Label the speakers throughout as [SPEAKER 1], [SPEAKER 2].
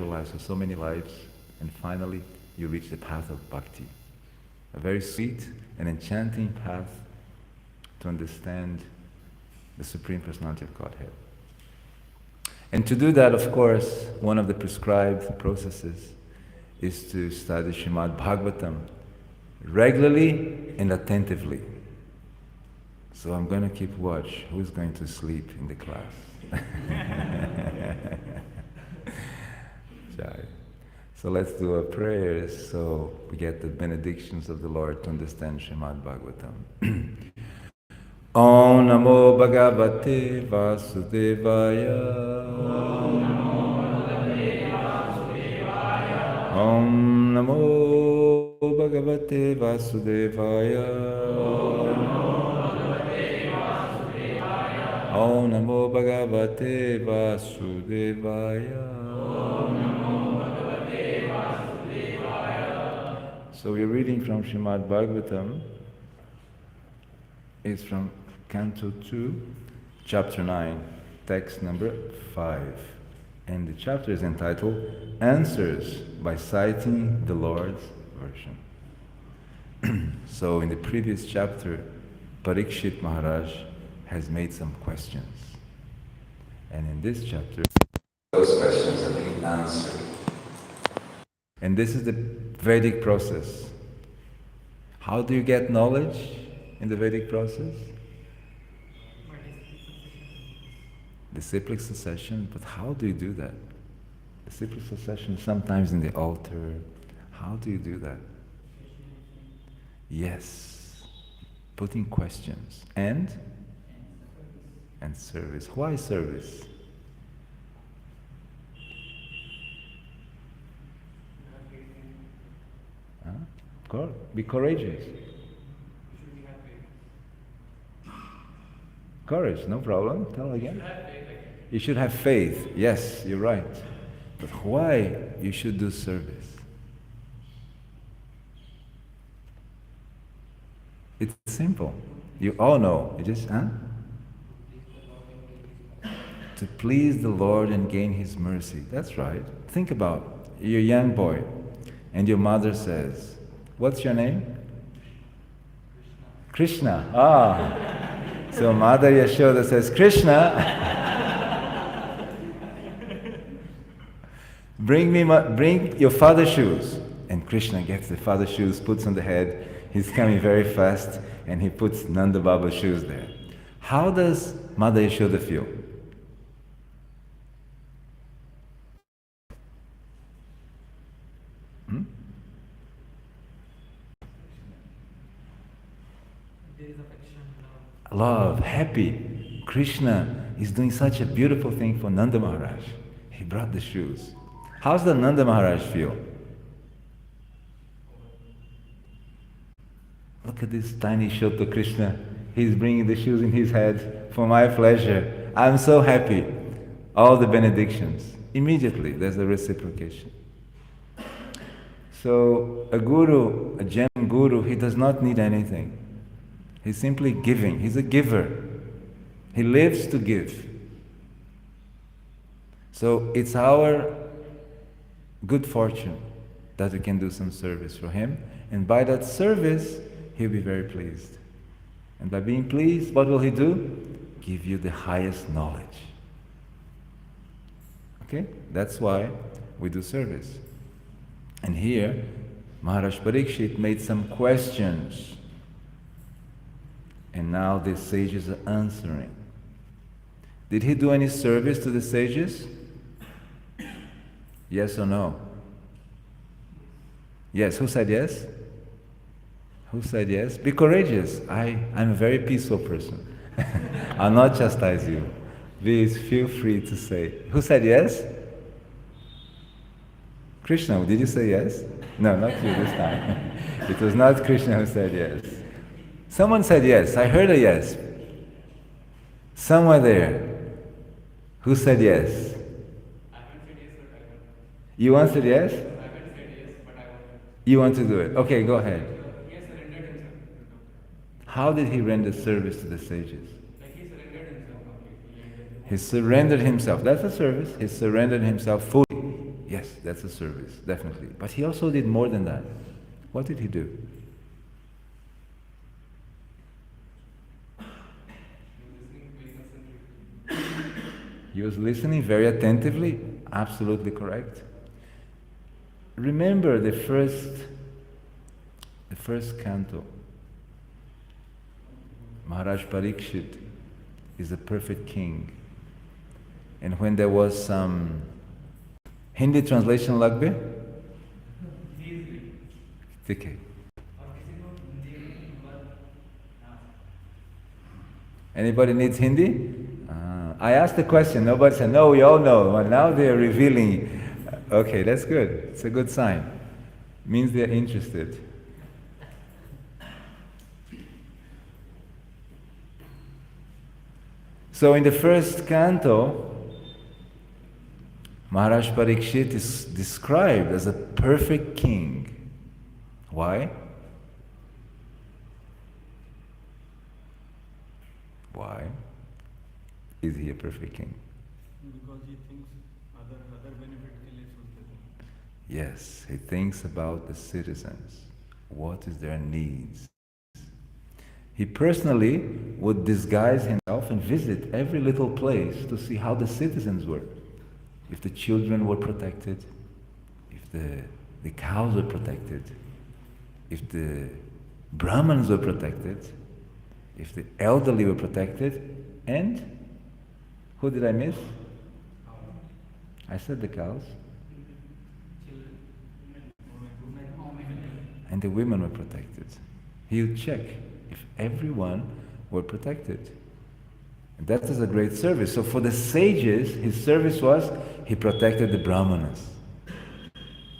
[SPEAKER 1] lives for so many lives, and finally you reach the path of bhakti. A very sweet and enchanting path to understand the Supreme Personality of Godhead. And to do that, of course, one of the prescribed processes is to study Srimad Bhagavatam regularly and attentively. So I'm going to keep watch. Who's going to sleep in the class? Jai. So let's do our prayers so we get the benedictions of the Lord to understand Srimad Bhagavatam. Om Namo Bhagavate Vasudevaya. Om Namo Bhagavate Vasudevaya. Om Namo Bhagavate Vasudevaya. So we're reading from Srimad Bhagavatam. It's from Canto 2, Chapter 9, text number 5. And the chapter is entitled Answers by Citing the Lord's Version. So in the previous chapter, Parikshit Maharaj has made some questions. And in this chapter, those questions are being answered. And this is the Vedic process. How do you get knowledge in the Vedic process? Disciplic succession, but how do you do that? Disciplic succession sometimes in the altar. How do you do that? Yes, putting questions and service. Why service? Be courageous. Courage, no problem. Tell again. You should have faith. Yes, you're right. But why you should do service? It's simple. You all know. You just, to please the Lord and gain His mercy. That's right. Think about you're a young boy and your mother says, what's your name? Krishna. So Mother Yashoda says, Krishna, bring your father's shoes. And Krishna gets the father's shoes, puts on the head. He's coming very fast, and he puts Nanda Baba's shoes there. How does Mother Yashoda feel? Love, happy. Krishna is doing such a beautiful thing for Nanda Maharaj. He brought the shoes. How's the Nanda Maharaj feel? Look at this tiny Shoto Krishna. He's bringing the shoes in his head for my pleasure. I'm so happy. All the benedictions. Immediately, there's a reciprocation. So, a guru, a genuine guru, he does not need anything. He's simply giving. He's a giver. He lives to give. So it's our good fortune that we can do some service for him. And by that service, he'll be very pleased. And by being pleased, what will he do? Give you the highest knowledge. Okay? That's why we do service. And here, Maharaj Parikshit made some questions. And now the sages are answering. Did he do any service to the sages? Yes or no? Yes. Who said yes? Who said yes? Be courageous. I'm a very peaceful person. I'll not chastise you. Please feel free to say. Who said yes? Krishna, did you say yes? No, not you this time. It was not Krishna who said yes. Someone said yes. I heard a yes. Somewhere there. Who said yes?
[SPEAKER 2] I haven't said yes, but I want to.
[SPEAKER 1] You answered yes?
[SPEAKER 2] I haven't said yes, but I want to.
[SPEAKER 1] You want to do it. Okay, go ahead.
[SPEAKER 2] He has surrendered himself.
[SPEAKER 1] How did he render service to the sages?
[SPEAKER 2] Like he surrendered himself completely.
[SPEAKER 1] He surrendered himself. That's a service. He surrendered himself fully. Yes. Yes, that's a service, definitely. But he also did more than that. What did he do? He was listening very attentively, absolutely correct. Remember the first canto. Maharaj Parikshit is a perfect king. And when there was some Hindi translation lagbe? Okay. Anybody needs Hindi? I asked the question, nobody said, no, we all know. Well, now they're revealing. Okay, that's good. It's a good sign. Means they're interested. So in the first canto, Maharaj Parikshit is described as a perfect king. Why? Why is he a perfect king?
[SPEAKER 3] Because he thinks other benefit ke liye sochte hain.
[SPEAKER 1] Yes, he thinks about the citizens. What is their needs? He personally would disguise himself and visit every little place to see how the citizens were. If the children were protected, if the cows were protected, if the Brahmins were protected, if the elderly were protected, and who did I miss? I said the cows. And the women were protected. He would check if everyone were protected. And that is a great service. So for the sages, his service was, he protected the Brahmanas.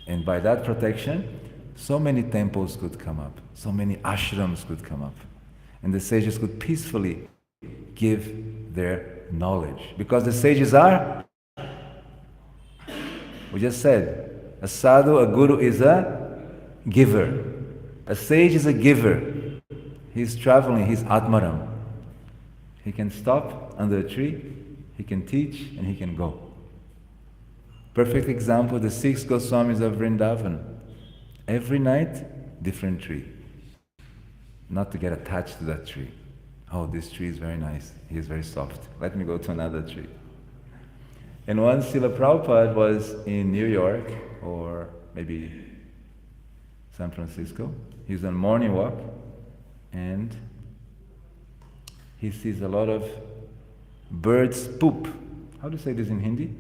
[SPEAKER 1] And by that protection, so many temples could come up, so many ashrams could come up. And the sages could peacefully give their knowledge. Because the sages are, we just said, a sadhu, a guru is a giver. A sage is a giver. He's traveling, he's Atmaram. He can stop under a tree, he can teach, and he can go. Perfect example, the 6 Goswamis of Vrindavan. Every night, different tree. Not to get attached to that tree. Oh, this tree is very nice, he is very soft. Let me go to another tree. And once Srila Prabhupada was in New York, or maybe San Francisco. He was on morning walk, and he sees a lot of birds poop. How do you say this in Hindi?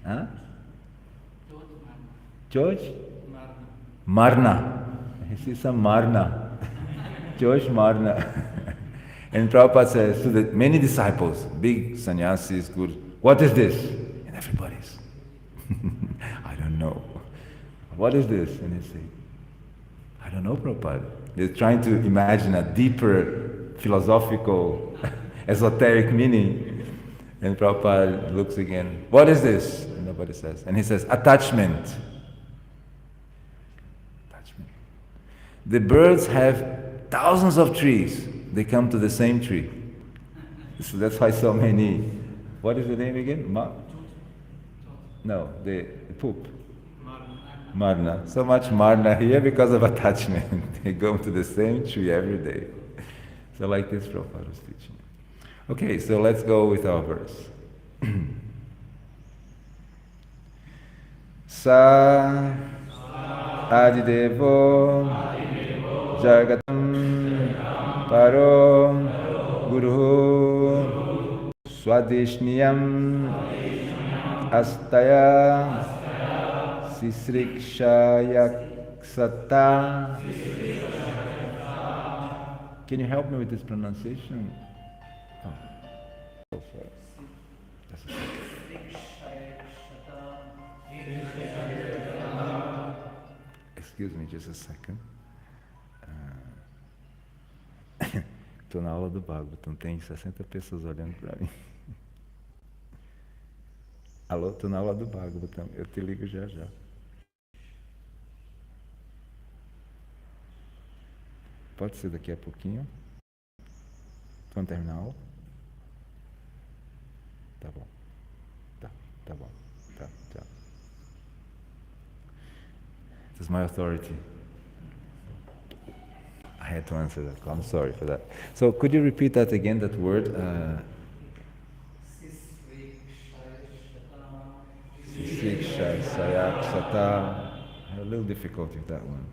[SPEAKER 1] Huh? George? Marna. He sees some Marna. George Marna. And Prabhupada says to the many disciples, big sannyasis, guru, what is this? And everybody's, I don't know. What is this? And they say, I don't know, Prabhupada. They're trying to imagine a deeper philosophical, esoteric meaning. And Prabhupada looks again, what is this? And nobody says. And he says, attachment. Attachment. The birds have thousands of trees. They come to the same tree. So that's why so many. What is the name again? No, the poop. Marna. So much Marna here because of attachment. They go to the same tree every day. So like this Prabhupada was teaching. Okay, so let's go with our verse. Sa Adidevo Jagatam Paro Guru Swadeshniyam Astaya Sisrikshaya Sata. Can you help me with this pronunciation? Oh. Go for it. Just a second. Excuse me, just a second. Estou na aula do Bhagavatam, tem 60 pessoas olhando para mim. Alô, estou na aula do Bhagavatam, eu te ligo já já. Pode ser daqui a pouquinho? Quando terminar a aula? double, double, double. It is my authority. I had to answer that. I'm sorry for that. So could you repeat that again, that word? Siksha Sayak Sata. I had a little difficulty with that one.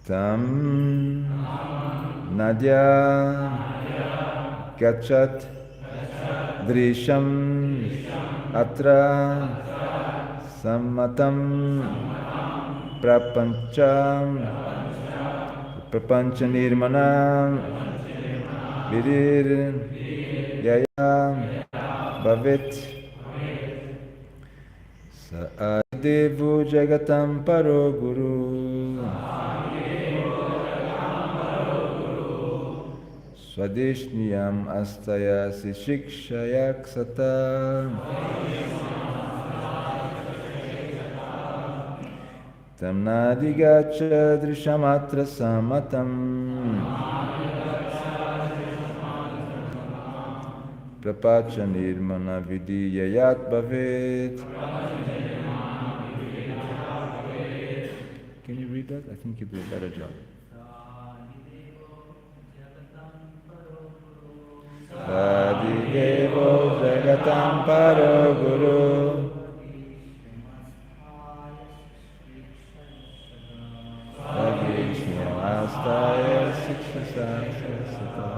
[SPEAKER 1] Tam Nadya Gachat Drisham Atra Sammatam Prapancham Prapancha Nirmanam Vidir Yaya Bhavit Saadevu Jagatam Paro Guru Swadishniyam Astayasi Shikshayak Sata Tamnadigacha Drishamatra Samatam Prapacha Nirmana Vidiyayat Bhavet. Can you read that? I think you do a better job. Sadidevo Jagatam Paro Guru Astaya Sikshasasasata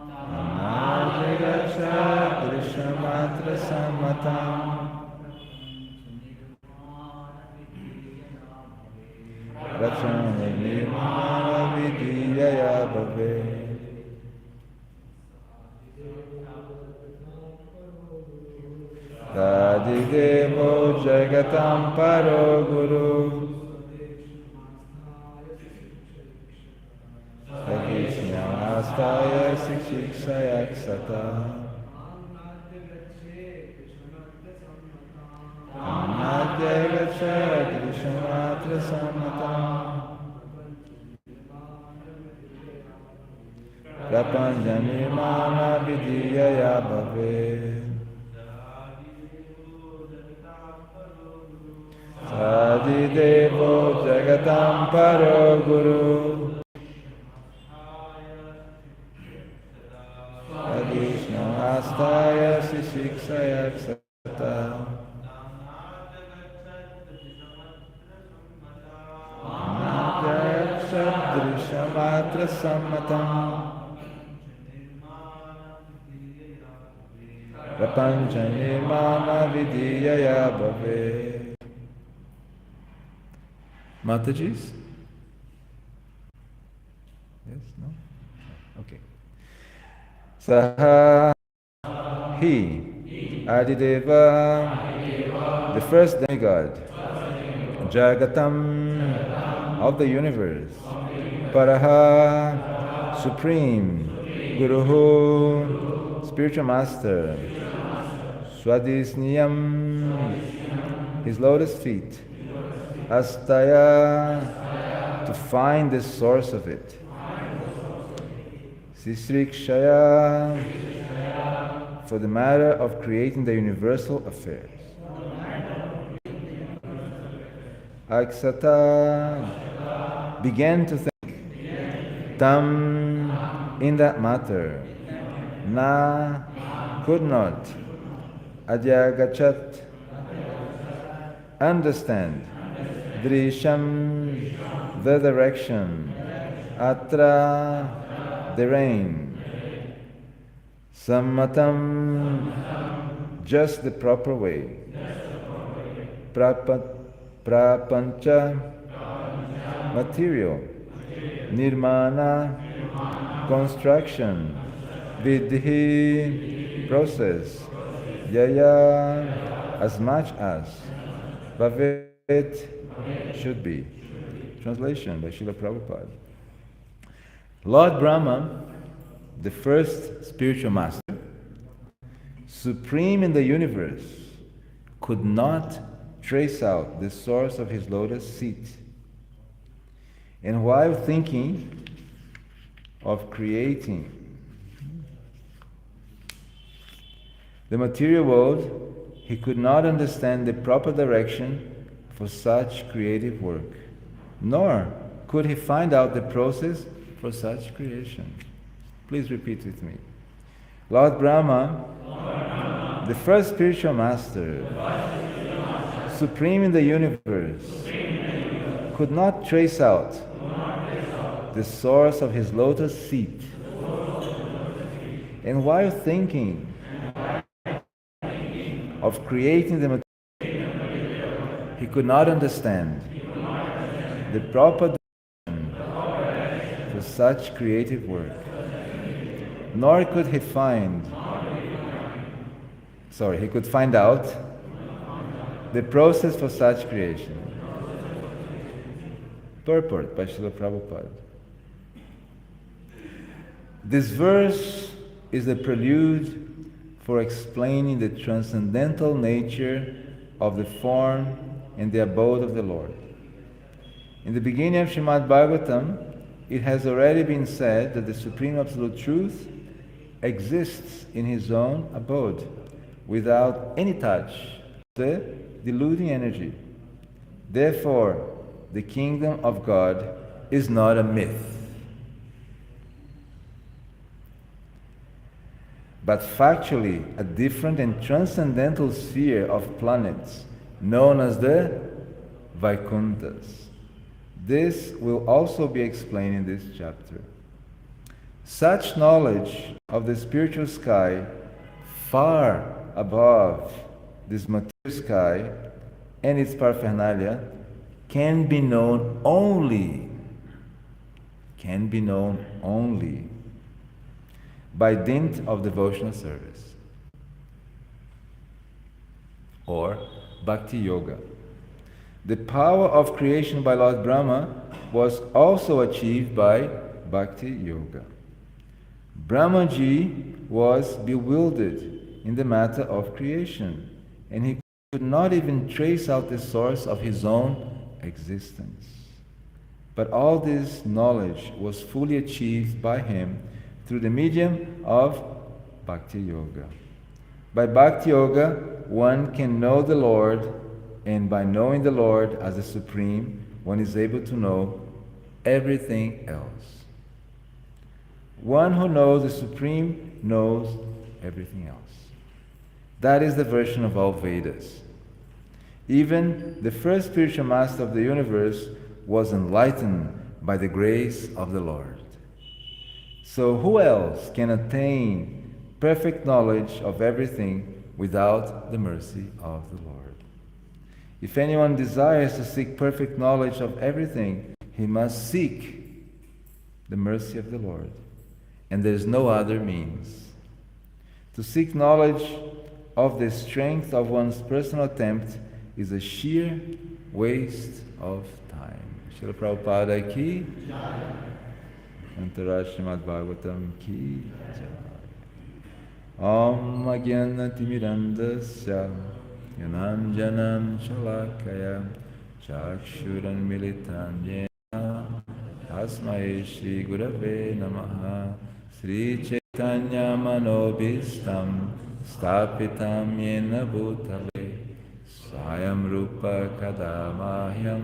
[SPEAKER 1] Namajagasha Drishamatra Sammatam Rachana Nirmana Vidiyaya Bhave. Sadidevo Jagatam Paro Guru Sadishnamastaya Sikshayak Sata Anadya Gacha Drishamatra Sammatam Prapanjanimana Vidiyaya Bhave. Sadidevo Jagatam Paro Guru Sadishnamastaya Sikshayak Sata Namajakshat Drishamatra Sammatam Prapancha Nirmana Vidiyaya Bhave. Matajis? Yes? No? Okay. Saha He Adideva, the first demigod, Jagatam, of the universe, Paraha, supreme, Guruhu, spiritual master, Swadhisniyam, his lotus feet, Astaya, to find the source of it. Sisrikshaya, for the matter of creating the universal affairs. Aksata, began to think. Tam, in that matter. Na, could not. Adyagachat, understand. Drisham, the direction. Atra, the rain. Sammatam, just the proper way. Prapancha, material. Nirmana, construction. Vidhi, process. Yaya, as much as. Bhavet, should be. Translation by Srila Prabhupada. Lord Brahma, the first spiritual master, supreme in the universe, could not trace out the source of his lotus seat. And while thinking of creating the material world, he could not understand the proper direction for such creative work, nor could he find out the process for such creation. Please repeat with me. Lord Brahma, the first spiritual master, supreme in the universe, could not trace out the source of his lotus seat. And while thinking of creating the material, he could not understand the proper direction for such creative work, nor could he find out the process for such creation. Purport by Srila Prabhupada. This verse is a prelude for explaining the transcendental nature of the form and the abode of the Lord. In the beginning of Srimad Bhagavatam, it has already been said that the Supreme Absolute Truth exists in His own abode, without any touch of the deluding energy. Therefore, the kingdom of God is not a myth, but factually a different and transcendental sphere of planets known as the Vaikunthas. This will also be explained in this chapter. Such knowledge of the spiritual sky, far above this material sky and its paraphernalia, can be known only by dint of devotional service, or Bhakti Yoga. The power of creation by Lord Brahma was also achieved by Bhakti Yoga. Brahmaji was bewildered in the matter of creation, and he could not even trace out the source of his own existence. But all this knowledge was fully achieved by him through the medium of Bhakti Yoga. By Bhakti Yoga, one can know the Lord, and by knowing the Lord as the Supreme, one is able to know everything else. One who knows the Supreme knows everything else. That is the version of all Vedas. Even the first spiritual master of the universe was enlightened by the grace of the Lord. So who else can attain perfect knowledge of everything without the mercy of the Lord? If anyone desires to seek perfect knowledge of everything, he must seek the mercy of the Lord. And there is no other means. To seek knowledge of the strength of one's personal attempt is a sheer waste of time. Srila Prabhupada ki Antara Srimad Bhagavatam ki jai. Om Agyanatimirandasya Yananjanam Shalakaya Chakshuran Militam Yena Tasmai Shri Gurave Namaha Sri Chaitanya Manobhistam Stapitam Yena Bhutale Swayam Rupa Kadamahyam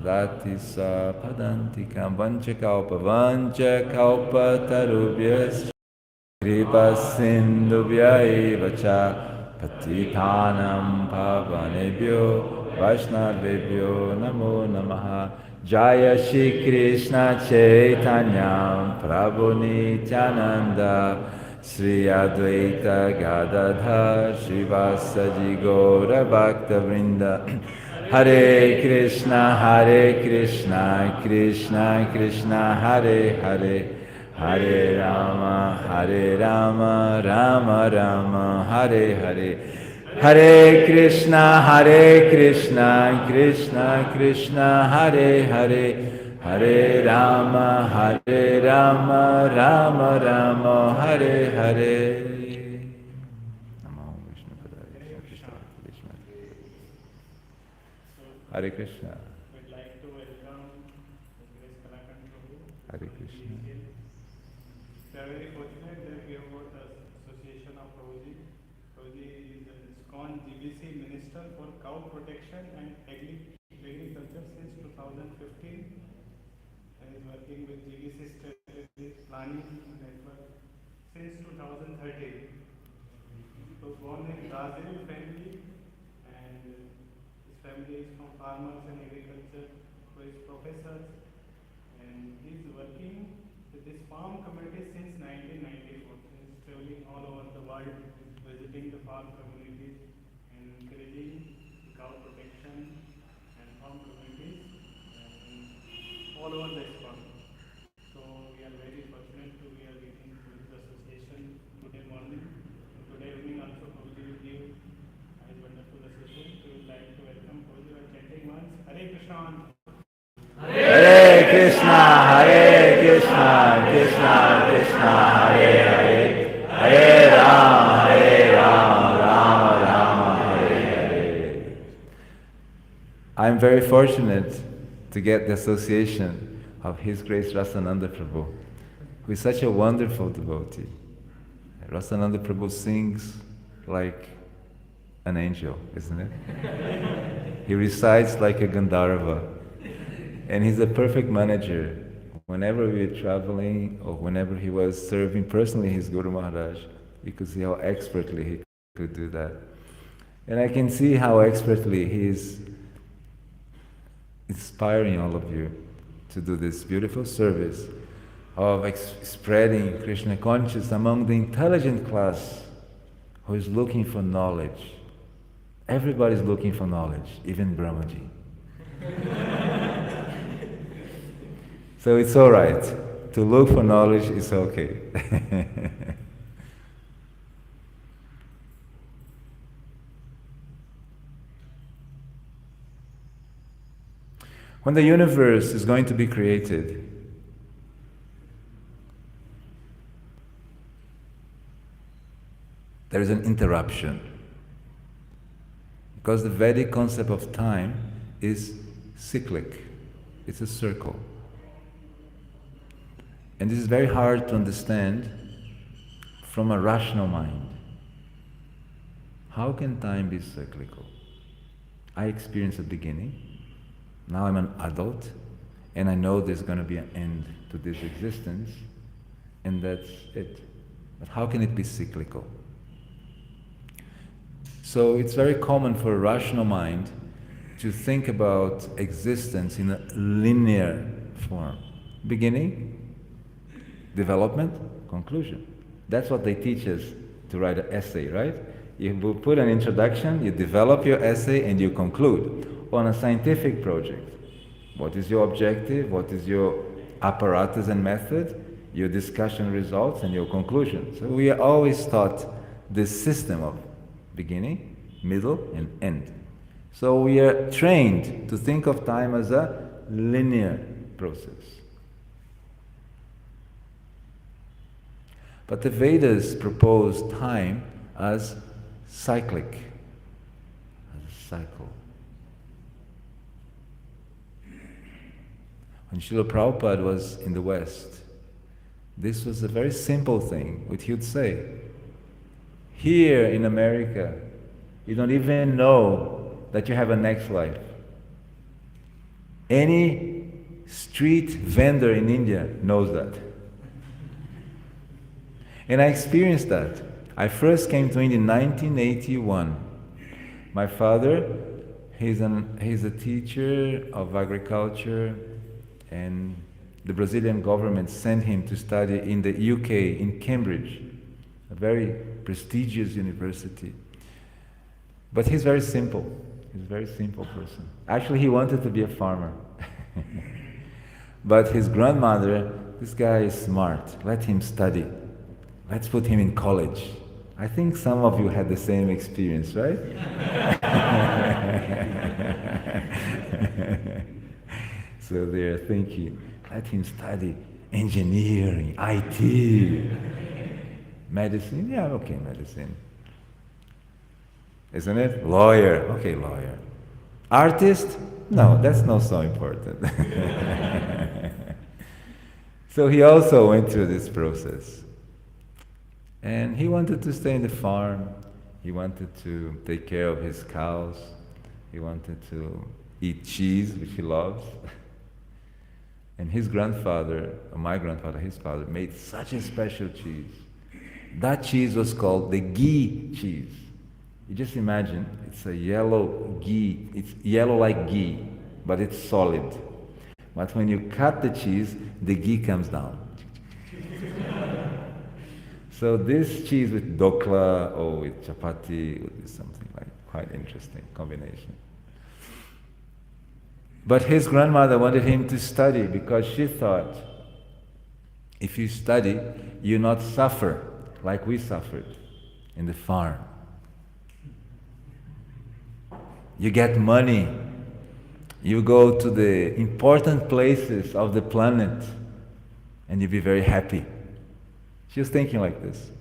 [SPEAKER 1] Dati Sa Padantikam Vanchakalpa Tarubhyas Kripa Sindhubhya Evacha Patitanam Pavanebhyo Vaishnavebhyo Namo Namaha Jaya Shri Krishna Chaitanya Prabhu Nityananda Sri Advaita Gadadhar Srivasaji Gaura Bhakta Vrinda Hare Krishna, Krishna Krishna, Hare Hare, Hare Rama, Rama Rama, Hare Hare. Hare Krishna, Krishna Krishna, Hare Hare, Hare Rama, Rama Rama, Hare Hare. Hare Krishna.
[SPEAKER 3] We'd like to welcome HG Kalakantha Prabhu.
[SPEAKER 1] Hare Krishna.
[SPEAKER 4] are very fortunate that we have got the association of Prabhuji. Prabhuji is a ISKCON GBC Minister for Cow Protection and Agriculture since 2015 and is working with GBC Strategic Planning Network since 2013. So born in Brazil family and his family is from farmers and agriculture. So he is professor and he is working with this farm community since 1994. He is traveling all over the world, visiting the farm communities and encouraging cow protection and farm communities all over the farm. So we are very fortunate to be getting to this association today morning. Today evening also Prabhuji will give a wonderful association. We would like to welcome Prabhuji by chanting once Hare Krishna.
[SPEAKER 1] Hare Krishna, Hare Krishna, Krishna Krishna, Hare Hare, Hare Rama, Rama Rama, Hare Hare. I'm very fortunate to get the association of His Grace Rasananda Prabhu, who is such a wonderful devotee. Rasananda Prabhu sings like an angel, isn't it? He recites like a Gandharva. And he's a perfect manager. Whenever we were traveling or whenever he was serving personally his Guru Maharaj, you could see how expertly he could do that. And I can see how expertly he is inspiring all of you to do this beautiful service of spreading Krishna consciousness among the intelligent class who is looking for knowledge. Everybody's looking for knowledge, even Brahmaji. So it's all right. To look for knowledge is okay. When the universe is going to be created, there is an interruption. Because the Vedic concept of time is cyclic. It's a circle. And this is very hard to understand from a rational mind. How can time be cyclical? I experienced a beginning, now I'm an adult, and I know there's going to be an end to this existence, and that's it. But how can it be cyclical? So it's very common for a rational mind to think about existence in a linear form. Beginning, development, conclusion. That's what they teach us to write an essay, right? You put an introduction, you develop your essay, and you conclude. On a scientific project, what is your objective, what is your apparatus and method, your discussion results, and your conclusion. So we are always taught this system of beginning, middle, and end. So we are trained to think of time as a linear process. But the Vedas propose time as cyclic, as a cycle. When Srila Prabhupada was in the West, this was a very simple thing, which he would say. Here in America, you don't even know that you have a next life. Any street vendor in India knows that. And I experienced that. I first came to India in 1981. My father, he's a teacher of agriculture, and the Brazilian government sent him to study in the UK, in Cambridge, a very prestigious university. But he's very simple. He's a very simple person. Actually, he wanted to be a farmer. But his grandmother, this guy is smart, let him study. Let's put him in college. I think some of you had the same experience, right? So they're thinking, let him study engineering, IT, medicine. Yeah, okay, medicine. Isn't it? Lawyer. Okay, lawyer. Artist? No, that's not so important. So he also went through this process. And he wanted to stay in the farm. He wanted to take care of his cows. He wanted to eat cheese, which he loves. And his grandfather, or my grandfather, his father, made such a special cheese. That cheese was called the ghee cheese. You just imagine, it's a yellow ghee. It's yellow like ghee, but it's solid. But when you cut the cheese, the ghee comes down. So this cheese with dokla or with chapati would be something like quite interesting combination. But his grandmother wanted him to study because she thought, if you study, you not suffer like we suffered in the farm. You get money. You go to the important places of the planet and you'll be very happy. She was thinking like this.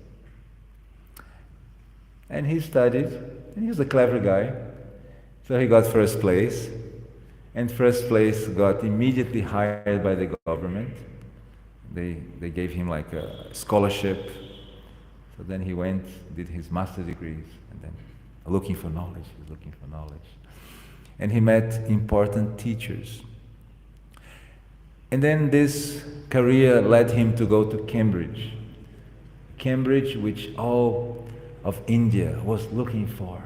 [SPEAKER 1] And he studied, and he was a clever guy. So he got first place. And first place got immediately hired by the government. They gave him like a scholarship. So then he went, did his master's degrees, and then looking for knowledge, he was looking for knowledge. And he met important teachers. And then this career led him to go to Cambridge. Cambridge, which all of India was looking for.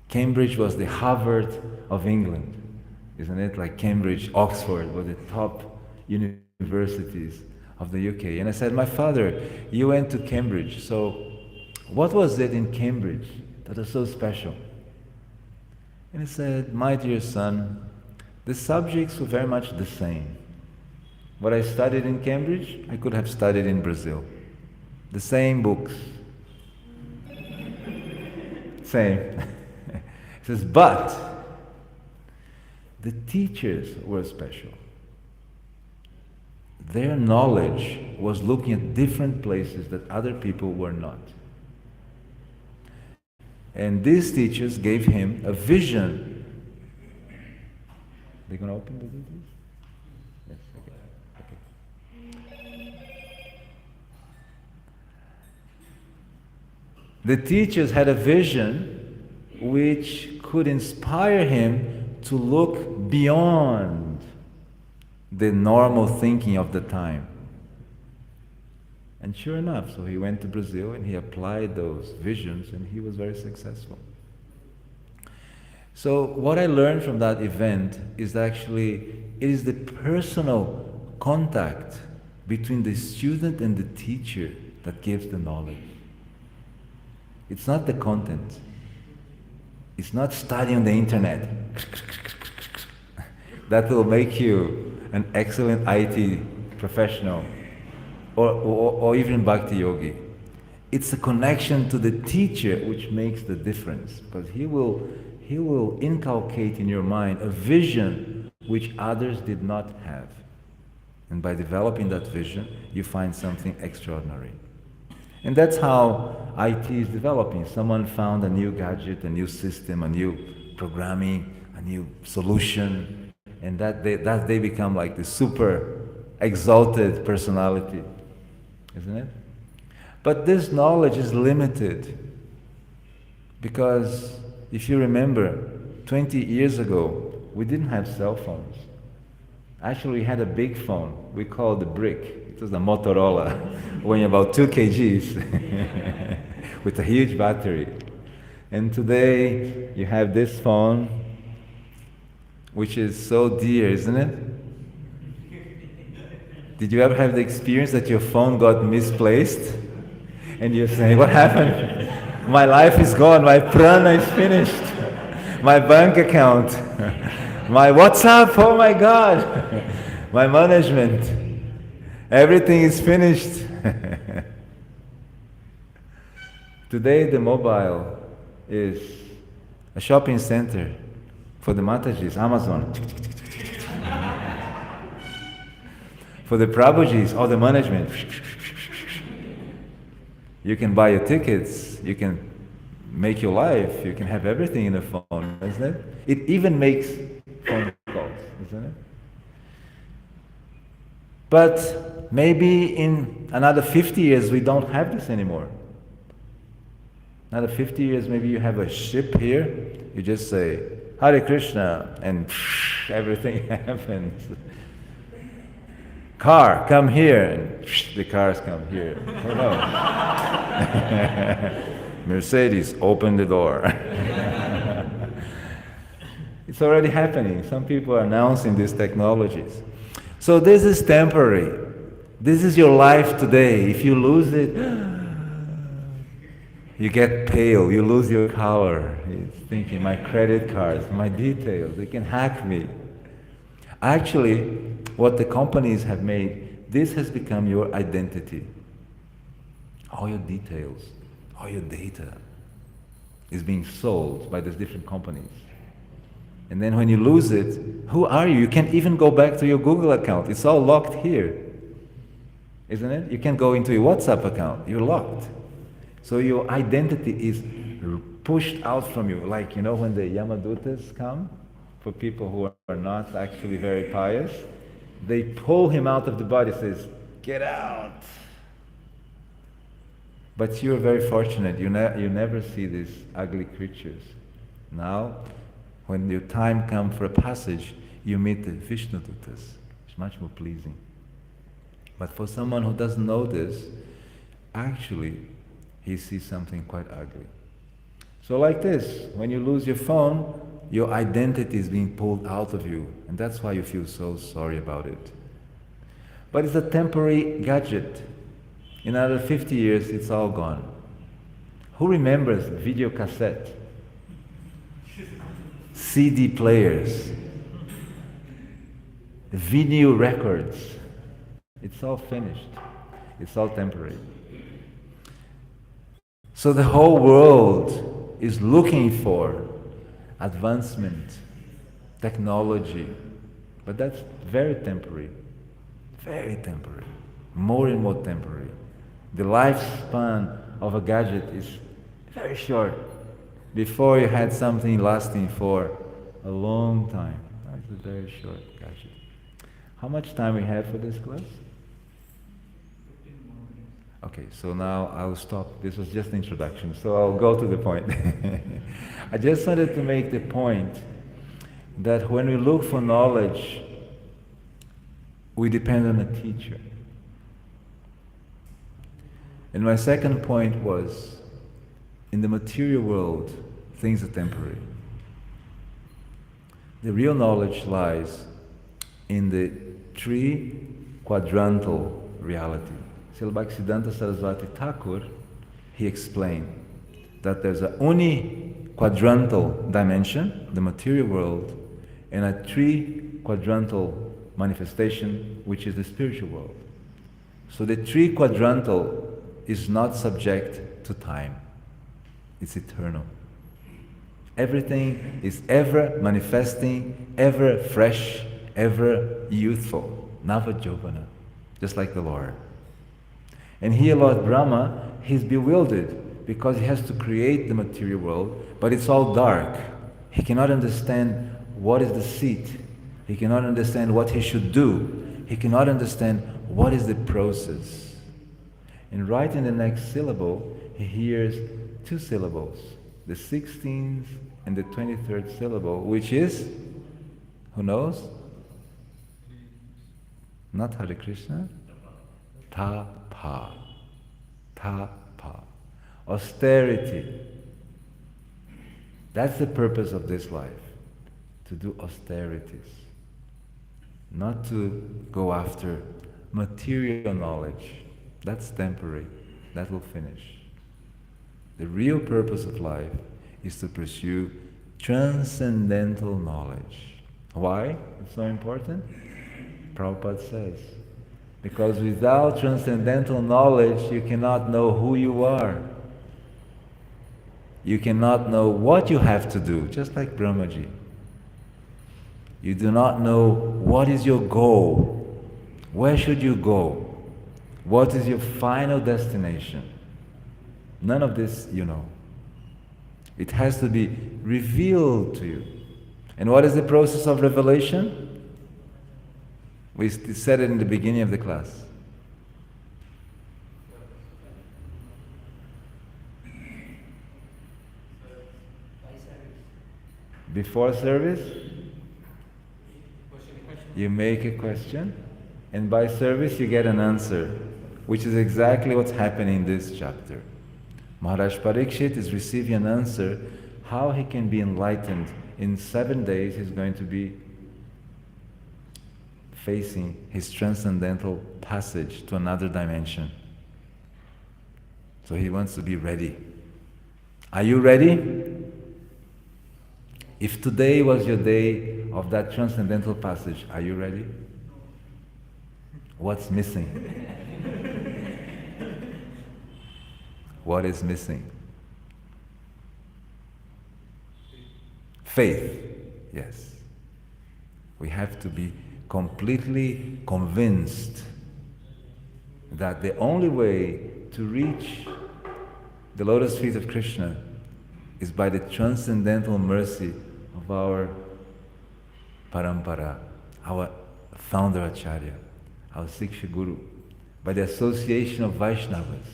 [SPEAKER 1] Cambridge was the Harvard of England, isn't it? Like Cambridge, Oxford were the top universities of the UK. And I said, my father, you went to Cambridge, so what was it in Cambridge that was so special? And he said, my dear son, the subjects were very much the same. What I studied in Cambridge, I could have studied in Brazil. The same books. Same. He says, but the teachers were special. Their knowledge was looking at different places that other people were not. And these teachers gave him a vision. They're going to open the door, please? Yes, okay. The teachers had a vision which could inspire him to look beyond the normal thinking of the time. And sure enough, so he went to Brazil and he applied those visions and he was very successful. So what I learned from that event is actually, it is the personal contact between the student and the teacher that gives the knowledge. It's not the content. It's not studying the internet. That will make you an excellent IT professional or even Bhakti Yogi. It's the connection to the teacher which makes the difference, because he will inculcate in your mind a vision which others did not have. And by developing that vision, you find something extraordinary. And that's how IT is developing. Someone found a new gadget, a new system, a new programming, a new solution, and that they become like the super exalted personality, isn't it? But this knowledge is limited, because if you remember, 20 years ago, we didn't have cell phones. Actually, we had a big phone we called the brick. It was a Motorola, weighing about 2 kgs, with a huge battery. And today, you have this phone, which is so dear, isn't it? Did you ever have the experience that your phone got misplaced? And you're saying, what happened? My life is gone, my prana is finished, my bank account, my WhatsApp, oh my God, my management, everything is finished. Today the mobile is a shopping center for the Matajis, Amazon. For the Prabhujis, all the management. You can buy your tickets, you can make your life, you can have everything in a phone, isn't it? It even makes phone calls, isn't it? But maybe in another 50 years we don't have this anymore. Another 50 years, maybe you have a ship here, you just say, Hare Krishna, and everything happens. Car, come here, and the cars come here. Who knows? Mercedes, open the door. It's already happening. Some people are announcing these technologies. So this is temporary. This is your life today. If you lose it, you get pale, you lose your color. You're thinking, my credit cards, my details, they can hack me. Actually, what the companies have made, this has become your identity. All your details, all your data is being sold by these different companies. And then when you lose it, who are you? You can't even go back to your Google account. It's all locked here. Isn't it? You can't go into your WhatsApp account. You're locked. So your identity is pushed out from you. Like, you know, when the Yamadutas come, for people who are not actually very pious, they pull him out of the body, says, get out. But you're very fortunate. You never see these ugly creatures. Now, when your time comes for a passage, you meet the Vishnudutas. It's much more pleasing. But for someone who doesn't know this, actually, he sees something quite ugly. So like this, when you lose your phone, your identity is being pulled out of you, and that's why you feel so sorry about it. But it's a temporary gadget. In another 50 years, it's all gone. Who remembers video cassette? CD players, vinyl records. It's all finished. It's all temporary. So the whole world is looking for advancement, technology, but that's very temporary, more and more temporary. The lifespan of a gadget is very short. Before you had something lasting for a long time. It's a very short gadget. How much time we have for this class?
[SPEAKER 3] 15 more minutes.
[SPEAKER 1] Okay, so now I'll stop. This was just the introduction, so I'll go to the point. I just wanted to make the point that when we look for knowledge, we depend on a teacher. And my second point was, in the material world, things are temporary. The real knowledge lies in the three-quadrantal reality. Srila Bhaktisiddhanta Saraswati Thakur, he explained that there's a uni-quadrantal dimension, the material world, and a three-quadrantal manifestation, which is the spiritual world. So the three-quadrantal is not subject to time. It's eternal. Everything is ever manifesting, ever fresh, ever youthful. Navajovana, just like the Lord. And here Lord Brahma, he's bewildered because he has to create the material world, but it's all dark. He cannot understand what is the seat. He cannot understand what he should do. He cannot understand what is the process. And right in the next syllable, he hears two syllables, the 16th and the 23rd syllable, which is, who knows? Not Hare Krishna. Tapa. Tapa. Austerity. That's the purpose of this life, to do austerities. Not to go after material knowledge. That's temporary. That will finish. The real purpose of life is to pursue transcendental knowledge. Why? It's so important? Prabhupada says, because without transcendental knowledge, you cannot know who you are. You cannot know what you have to do, just like Brahmaji. You do not know what is your goal. Where should you go? What is your final destination? None of this you know. It has to be revealed to you. And what is the process of revelation? We said it in the beginning of the class. Before service,
[SPEAKER 2] Question.
[SPEAKER 1] you make a question, and by service you get an answer, which is exactly what's happening in this chapter. Maharaj Parikshit is receiving an answer how he can be enlightened. In 7 days he's going to be facing his transcendental passage to another dimension. So he wants to be ready. Are you ready? If today was your day of that transcendental passage, are you ready? What's missing? What is missing? Faith. Yes. We have to be completely convinced that the only way to reach the lotus feet of Krishna is by the transcendental mercy of our parampara, our founder Acharya, our Siksha Guru, by the association of Vaishnavas,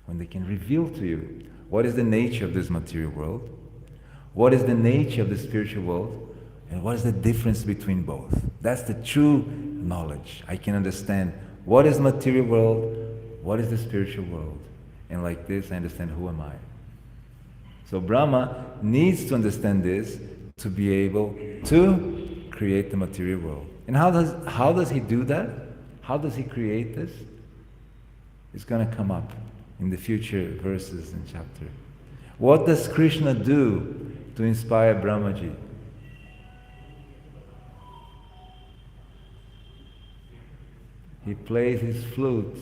[SPEAKER 1] when they can reveal to you what is the nature of this material world, what is the nature of the spiritual world, and what is the difference between both. That's the true knowledge. I can understand what is material world, what is the spiritual world, and like this I understand who am I. So Brahma needs to understand this to be able to create the material world. And how does he do that? How does he create this? It's going to come up in the future verses and chapter. What does Krishna do to inspire Brahmaji? He plays his flute,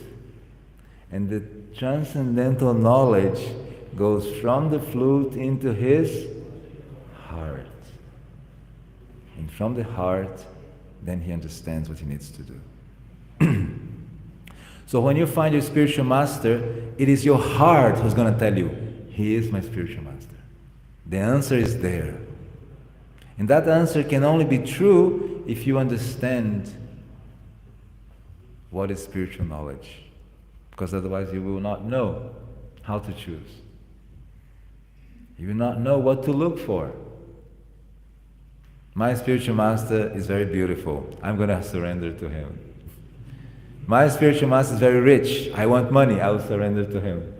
[SPEAKER 1] and the transcendental knowledge goes from the flute into his heart. And from the heart, then he understands what he needs to do. So when you find your spiritual master, it is your heart who's going to tell you, he is my spiritual master. The answer is there. And that answer can only be true if you understand what is spiritual knowledge. Because otherwise you will not know how to choose. You will not know what to look for. My spiritual master is very beautiful. I'm going to surrender to him. My spiritual master is very rich. I want money. I will surrender to him.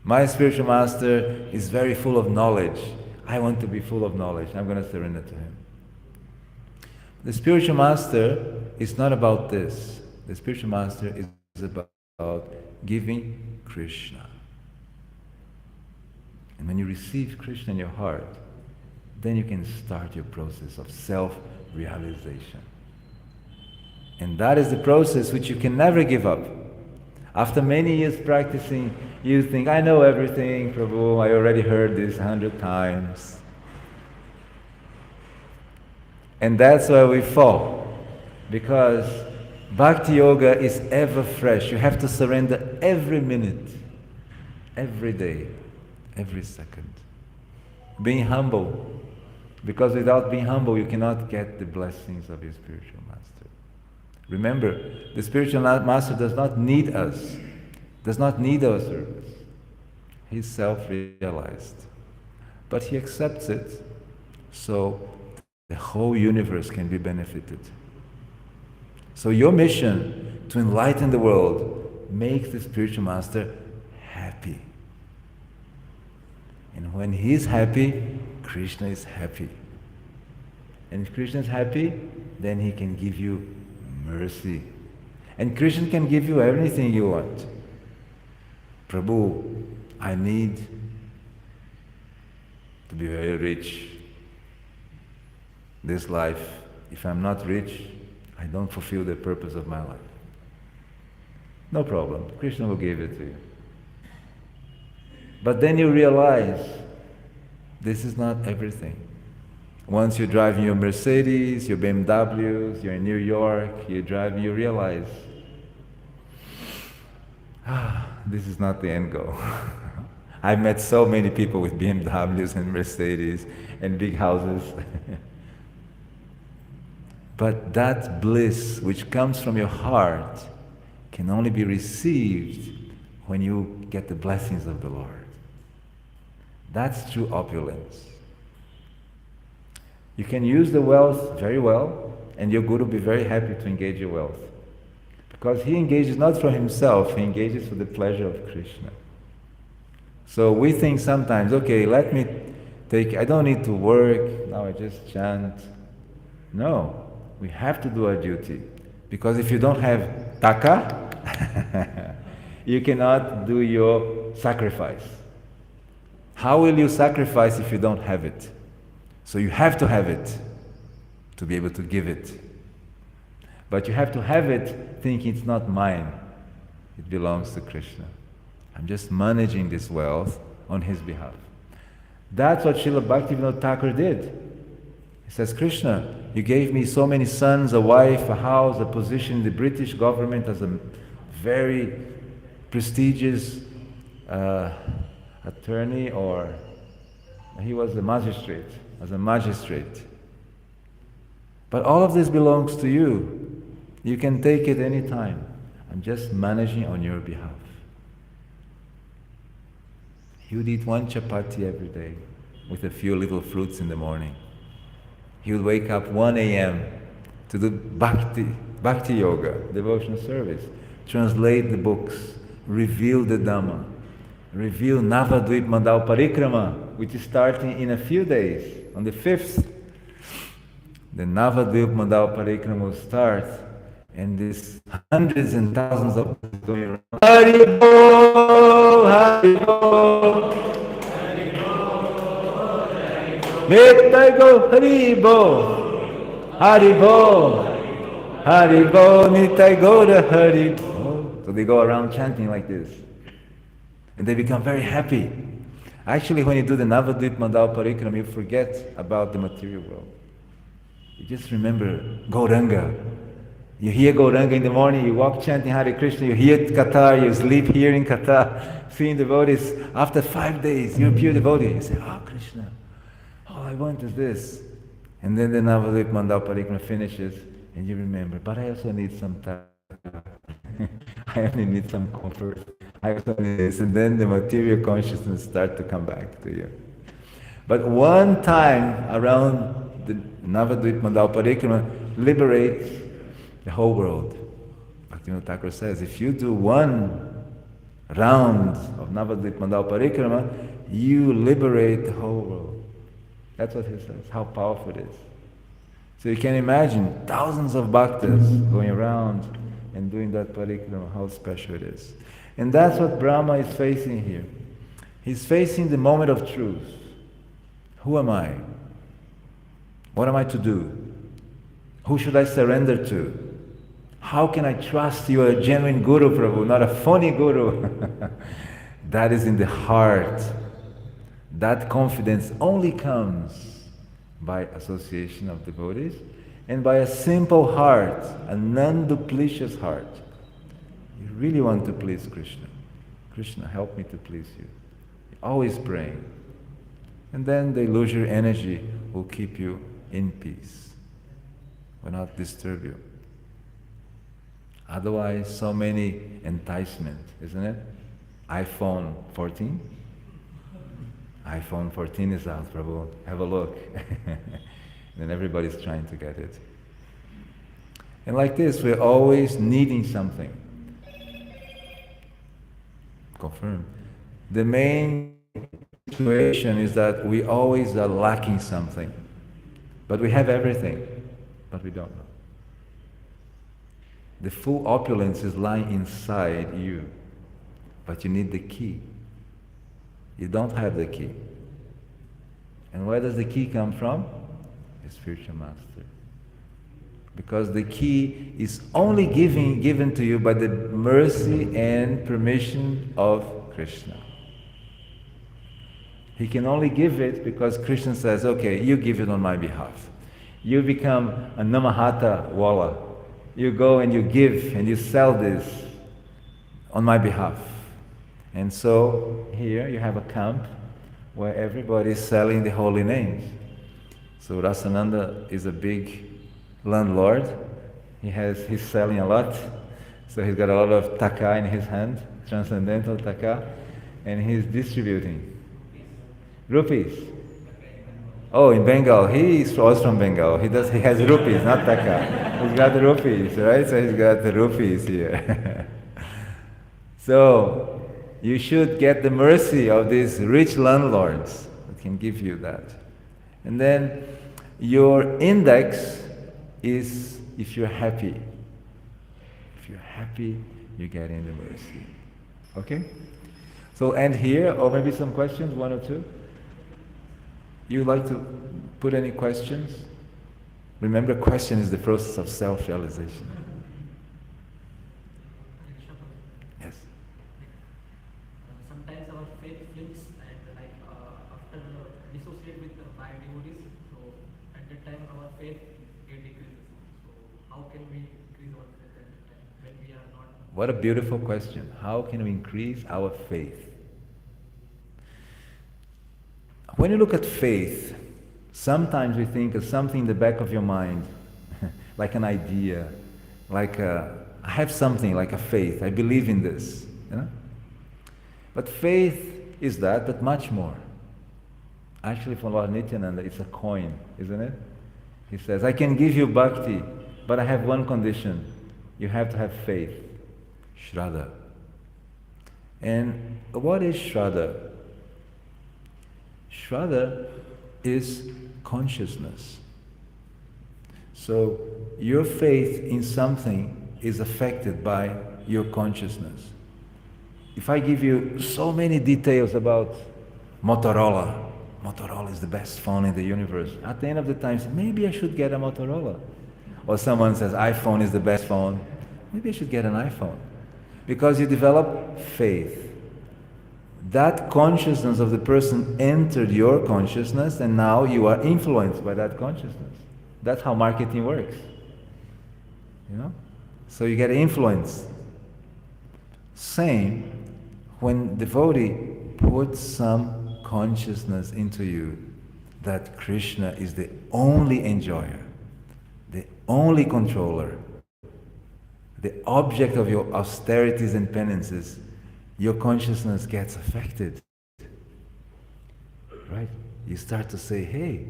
[SPEAKER 1] My spiritual master is very full of knowledge. I want to be full of knowledge. I'm going to surrender to him. The spiritual master is not about this. The spiritual master is about giving Krishna. And when you receive Krishna in your heart, then you can start your process of self-realization. And that is the process which you can never give up. After many years practicing, you think, I know everything, Prabhu, I already heard this 100 times. And that's where we fall. Because Bhakti Yoga is ever fresh. You have to surrender every minute, every day, every second. Being humble. Because without being humble, you cannot get the blessings of your spiritual master. Remember, the spiritual master does not need us, does not need our service. He's self-realized. But he accepts it so the whole universe can be benefited. So your mission to enlighten the world makes the spiritual master happy. And when he's happy, Krishna is happy. And if Krishna is happy, then he can give you mercy. And Krishna can give you everything you want. Prabhu, I need to be very rich. This life, if I'm not rich, I don't fulfill the purpose of my life. No problem. Krishna will give it to you. But then you realize this is not everything. Once you're driving your Mercedes, your BMWs, you're in New York, you're driving, you realize, this is not the end goal. I've met so many people with BMWs and Mercedes and big houses. But that bliss which comes from your heart can only be received when you get the blessings of the Lord. That's true opulence. You can use the wealth very well, and your Guru will be very happy to engage your wealth. Because he engages not for himself, he engages for the pleasure of Krishna. So we think sometimes, okay, let me I don't need to work, now I just chant. No, we have to do our duty. Because if you don't have taka, you cannot do your sacrifice. How will you sacrifice if you don't have it? So you have to have it to be able to give it. But you have to have it thinking it's not mine. It belongs to Krishna. I'm just managing this wealth on his behalf. That's what Srila Bhaktivinoda Thakur did. He says, Krishna, you gave me so many sons, a wife, a house, a position in the British government as a very prestigious attorney, or he was a magistrate, as a magistrate. But all of this belongs to you. You can take it any time. I'm just managing on your behalf. He would eat one chapati every day with a few little fruits in the morning. He would wake up 1 a.m. to do bhakti yoga, devotional service, translate the books, reveal the Dhamma, reveal Navadvip Mandal Parikrama, which is starting in a few days, on the 5th. The Navadvip Mandal Parikrama will start, and there's hundreds and thousands of people going around. Haribo, Haribo, Nitaigo, Haribo, Haribo, Haribo, Nitaigo, Haribo. So they go around chanting like this. And they become very happy. Actually, when you do the Navadvip Mandal Parikrama, you forget about the material world. You just remember Gauranga. You hear Gauranga in the morning, you walk chanting Hare Krishna, you hear Katha, you sleep here in Katha, seeing devotees. After 5 days, you're a pure devotee. You say, oh Krishna, all I want is this. And then the Navadvip Mandal Parikrama finishes, and you remember, but I also need some time. I only need some comfort. I also need this. And then the material consciousness starts to come back to you. But one time around the Navadvip Mandal Parikrama liberates the whole world. Bhaktivinoda Thakur says, if you do one round of Navadvip Mandal Parikrama, you liberate the whole world. That's what he says, how powerful it is. So you can imagine thousands of bhaktas going around and doing that parikrama, how special it is. And that's what Brahma is facing here. He's facing the moment of truth. Who am I? What am I to do? Who should I surrender to? How can I trust you are a genuine Guru, Prabhu, not a phony Guru? That is in the heart. That confidence only comes by association of devotees and by a simple heart, a non-duplicious heart. You really want to please Krishna. Krishna, help me to please you. Always praying. And then the illusory energy will keep you in peace, will not disturb you. Otherwise, so many enticement, isn't it? iPhone 14? iPhone 14 is out, Prabhu. Have a look. And everybody's trying to get it. And like this, we're always needing something. Confirm. The main situation is that we always are lacking something. But we have everything, but we don't know. The full opulence is lying inside you, but you need the key. You don't have the key. And where does the key come from? The spiritual master. Because the key is only given to you by the mercy and permission of Krishna. He can only give it because Krishna says, okay, you give it on my behalf. You become a Namahata Wala. You go and you give and you sell this on my behalf. And so here you have a camp where everybody is selling the holy names. So Rasananda is a big landlord. He's selling a lot. So he's got a lot of taka in his hand, transcendental taka, and he's distributing. Rupees. Oh, in Bengal, he was from Bengal. He has rupees, not taka. He's got the rupees, right? So he's got the rupees here. So you should get the mercy of these rich landlords that can give you that. And then your index is if you're happy. If you're happy, you get in the mercy. Okay? So end here, or maybe some questions, one or two? You like to put any questions? Remember, question is the process of self-realization. Yes.
[SPEAKER 5] Sometimes our faith flips and after dissociate with the five devotees, so at that time our faith get decreases. So how can we increase our faith at that time when we are not?
[SPEAKER 1] What a beautiful question. How can we increase our faith? When you look at faith, sometimes we think of something in the back of your mind, like an idea, like I have something like a faith, I believe in this. You know? But faith is that, but much more. Actually, for Lord Nityananda, it's a coin, isn't it? He says, I can give you bhakti, but I have one condition. You have to have faith. Shraddha. And what is Shraddha? Shraddha is consciousness. So your faith in something is affected by your consciousness. If I give you so many details about Motorola is the best phone in the universe, at the end of the time, maybe I should get a Motorola. Or someone says iPhone is the best phone, maybe I should get an iPhone. Because you develop faith. That consciousness of the person entered your consciousness, and now you are influenced by that consciousness. That's how marketing works. You know? So you get influenced. Same when devotee puts some consciousness into you that Krishna is the only enjoyer, the only controller, the object of your austerities and penances, your consciousness gets affected. Right? You start to say, hey,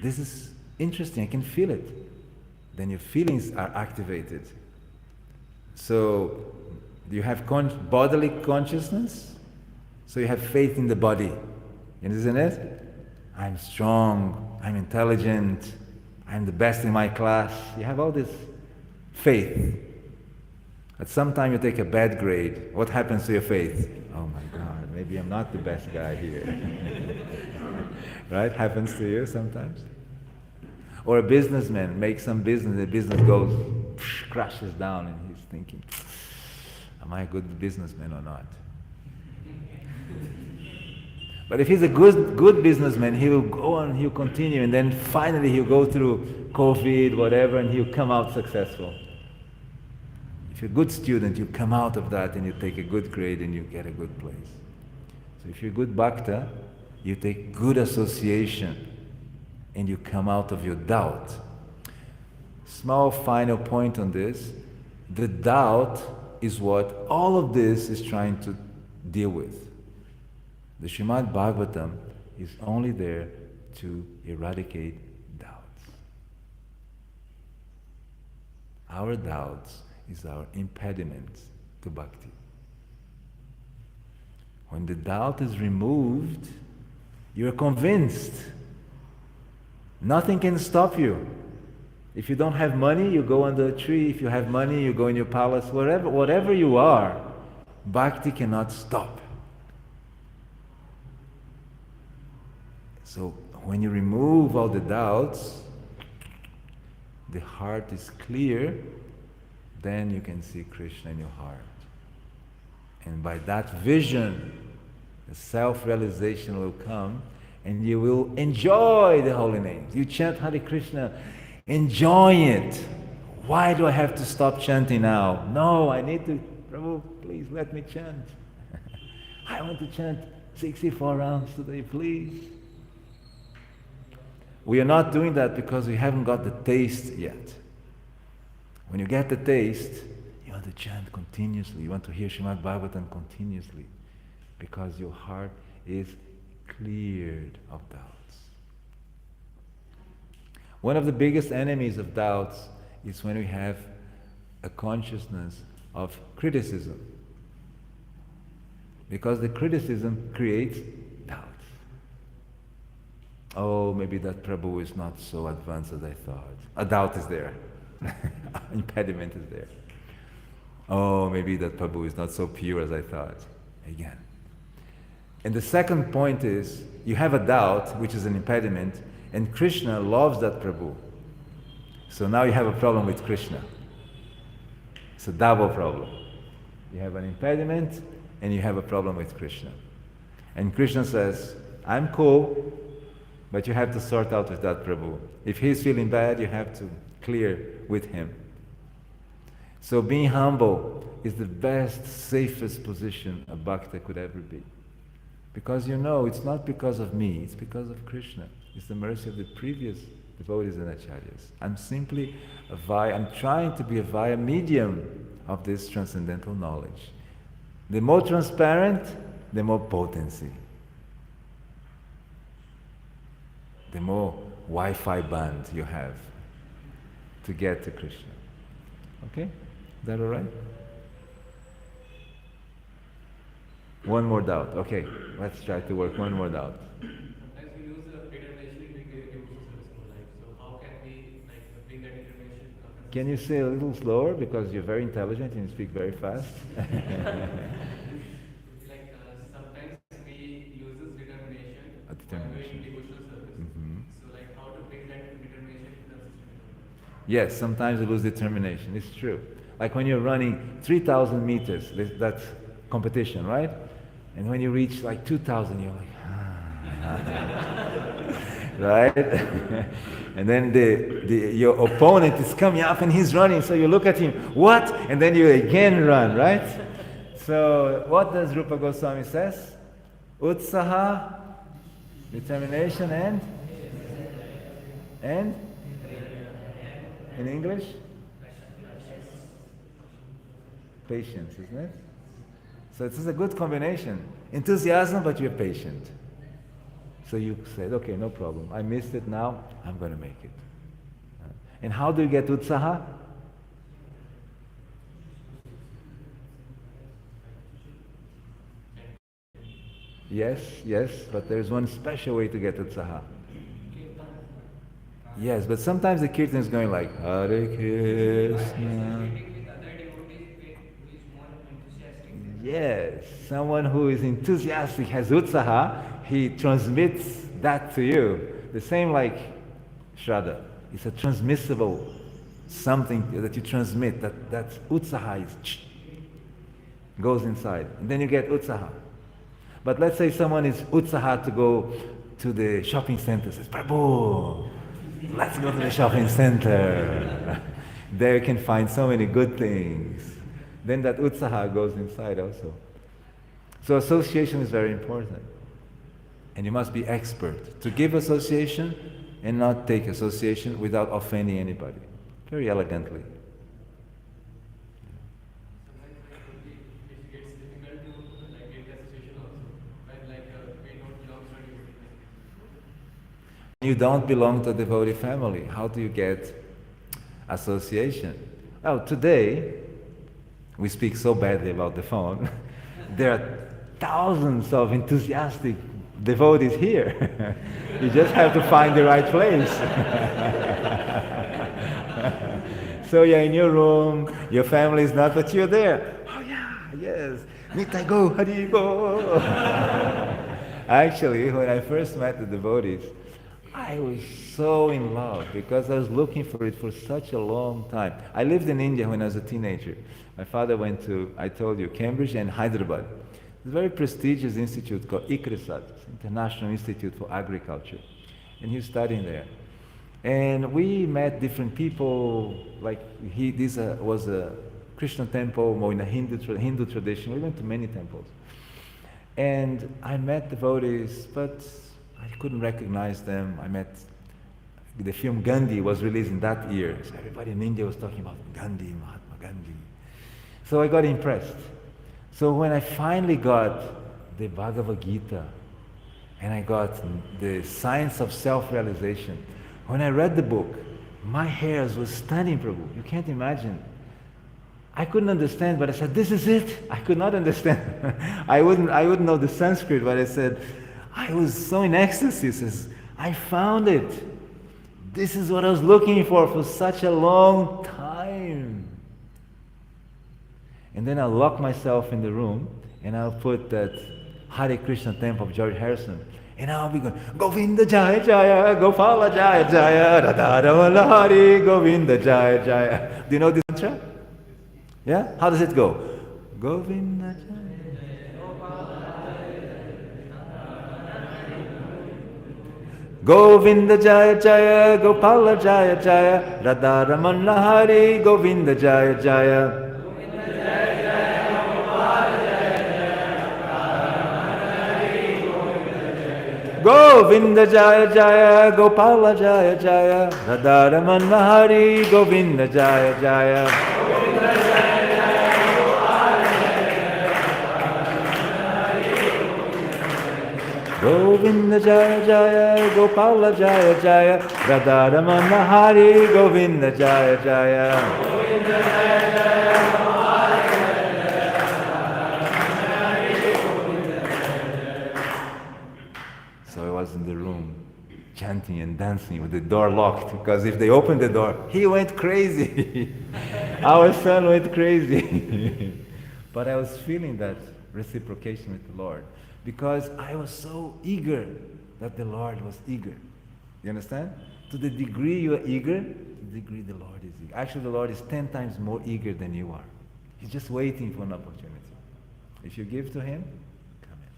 [SPEAKER 1] this is interesting, I can feel it. Then your feelings are activated. So you have bodily consciousness, so you have faith in the body. Isn't it? I'm strong, I'm intelligent, I'm the best in my class. You have all this faith. At some time you take a bad grade. What happens to your faith? Oh my God, maybe I'm not the best guy here. Right? Happens to you sometimes? Or a businessman makes some business, the business goes, crashes down, and he's thinking, am I a good businessman or not? But if he's a good businessman, he'll go on, he'll continue, and then finally he'll go through COVID, whatever, and he'll come out successful. If you're a good student, you come out of that and you take a good grade and you get a good place. So if you're a good bhakta, you take good association and you come out of your doubt. Small final point on this. The doubt is what all of this is trying to deal with. The Srimad Bhagavatam is only there to eradicate doubts. Our doubts is our impediment to bhakti. When the doubt is removed, you're convinced. Nothing can stop you. If you don't have money, you go under a tree. If you have money, you go in your palace. Whatever you are, bhakti cannot stop. So when you remove all the doubts, the heart is clear, then you can see Krishna in your heart. And by that vision, the self-realization will come and you will enjoy the holy names. You chant Hare Krishna, enjoying it. Why do I have to stop chanting now? No, I need to, Prabhu, please let me chant. I want to chant 64 rounds today, please. We are not doing that because we haven't got the taste yet. When you get the taste, you want to chant continuously. You want to hear Srimad Bhagavatam continuously because your heart is cleared of doubts. One of the biggest enemies of doubts is when we have a consciousness of criticism. Because the criticism creates doubts. Oh, maybe that Prabhu is not so advanced as I thought. A doubt is there. Impediment is there. Oh, maybe that Prabhu is not so pure as I thought. Again. And the second point is, you have a doubt, which is an impediment, and Krishna loves that Prabhu. So now you have a problem with Krishna. It's a double problem. You have an impediment, and you have a problem with Krishna. And Krishna says, I'm cool, but you have to sort out with that Prabhu. If he's feeling bad, you have to clear with him. So being humble is the best, safest position a bhakta could ever be. Because you know, it's not because of me, it's because of Krishna. It's the mercy of the previous devotees and acharyas. I'm simply I'm trying to be a via medium of this transcendental knowledge. The more transparent, the more potency. The more Wi-Fi band you have to get to Krishna. Okay? Is that all right? One more doubt. Okay, let's try to work one more doubt.
[SPEAKER 2] Sometimes we lose the determination in big devotional service in our life. So how can we bring that determination up?
[SPEAKER 1] Can you say a little slower because you're very intelligent and you speak very fast?
[SPEAKER 2] Sometimes we lose this determination
[SPEAKER 1] A determination.
[SPEAKER 2] while doing devotional service. So how to bring that determination to the system?
[SPEAKER 1] Yes, sometimes you lose determination. It's true. Like when you're running 3,000 meters, that's competition, right? And when you reach 2,000, you're like, right? And then your opponent is coming up and he's running, so you look at him, what? And then you again run, right? So what does Rupa Goswami says? Utsaha, determination, and in English? Patience, isn't it? So this is a good combination. Enthusiasm, but you're patient. So you said, okay, no problem. I missed it now, I'm going to make it. And how do you get utsaha? Yes, but there's one special way to get utsaha. Yes, but sometimes the kirtan is going like, Hare Krishna. Yes, someone who is enthusiastic, has utsaha, he transmits that to you. The same like Shraddha. It's a transmissible something that you transmit, that utsaha goes inside. And then you get utsaha. But let's say someone is utsaha to go to the shopping center, says, Prabhu, let's go to the shopping center. There you can find so many good things. Then that utsaha goes inside also. So association is very important. And you must be expert to give association and not take association without offending anybody. Very elegantly.
[SPEAKER 2] Sometimes it gets difficult to get the association also. When we don't belong to a devotee.
[SPEAKER 1] You don't belong to a devotee family. How do you get association? Well, today, we speak so badly about the phone. There are thousands of enthusiastic devotees here. You just have to find the right place. So you're in your room, your family is not, but you're there. Oh yeah, yes. Nitai go, Hari go. Actually, when I first met the devotees, I was so in love because I was looking for it for such a long time. I lived in India when I was a teenager. My father went to, I told you, Cambridge and Hyderabad. It's a very prestigious institute called ICRISAT, International Institute for Agriculture. And he was studying there. And we met different people, like this was a Krishna temple, more in a Hindu tradition. We went to many temples. And I met devotees, but I couldn't recognize them. I met, the film Gandhi was released in that year. So everybody in India was talking about Gandhi, Mahatma Gandhi. So I got impressed. So when I finally got the Bhagavad Gita, and I got the science of self-realization, When I read the book, my hairs were standing, Prabhu. You can't imagine. I couldn't understand, but I said, this is it. I could not understand. I wouldn't know the Sanskrit, but I said, I was so in ecstasy. Says, I found it. This is what I was looking for such a long time. And then I'll lock myself in the room and I'll put that Hare Krishna temple of George Harrison. And I'll be going, Govinda Jaya Jaya, Gopala Jaya Jaya, Radha Ramana Hari, Govinda Jaya Jaya. Do you know this mantra? Yeah? How does it go? Govinda Jaya. Govinda Jaya Jaya, Gopala Jaya Jaya, Radha Ramana Hari, Govinda Jaya Jaya. Govinda Jaya Jaya, Gopala Jaya Jaya, Radha Ramana Hari, Govinda Jaya Jaya. Govinda Jaya Jaya, Gopala Jaya Jaya, Radha Ramana Hari, Govinda Jaya Jaya. So I was in the room chanting and dancing with the door locked, because if they opened the door, he went crazy. Our son went crazy. But I was feeling that reciprocation with the Lord, because I was so eager that the Lord was eager. You understand? To the degree you are eager, to the degree the Lord is eager. Actually, the Lord is 10 times more eager than you are. He's just waiting for an opportunity. If you give to Him, come in.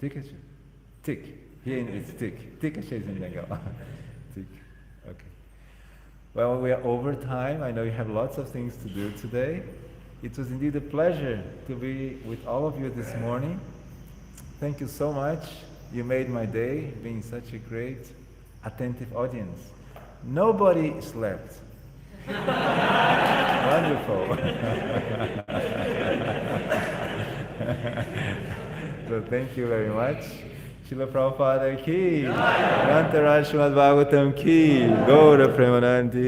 [SPEAKER 1] Take a chair. Tick. Here it's tick. Tick a chair in Bengal. Tick. Okay. Well, we are over time. I know you have lots of things to do today. It was indeed a pleasure to be with all of you this morning. Thank you so much. You made my day, being such a great, attentive audience. Nobody slept. Wonderful. So thank you very much. Srila Prabhupada ki, Antaraj Srimad Bhagavatam ki, Gaura Premanandi.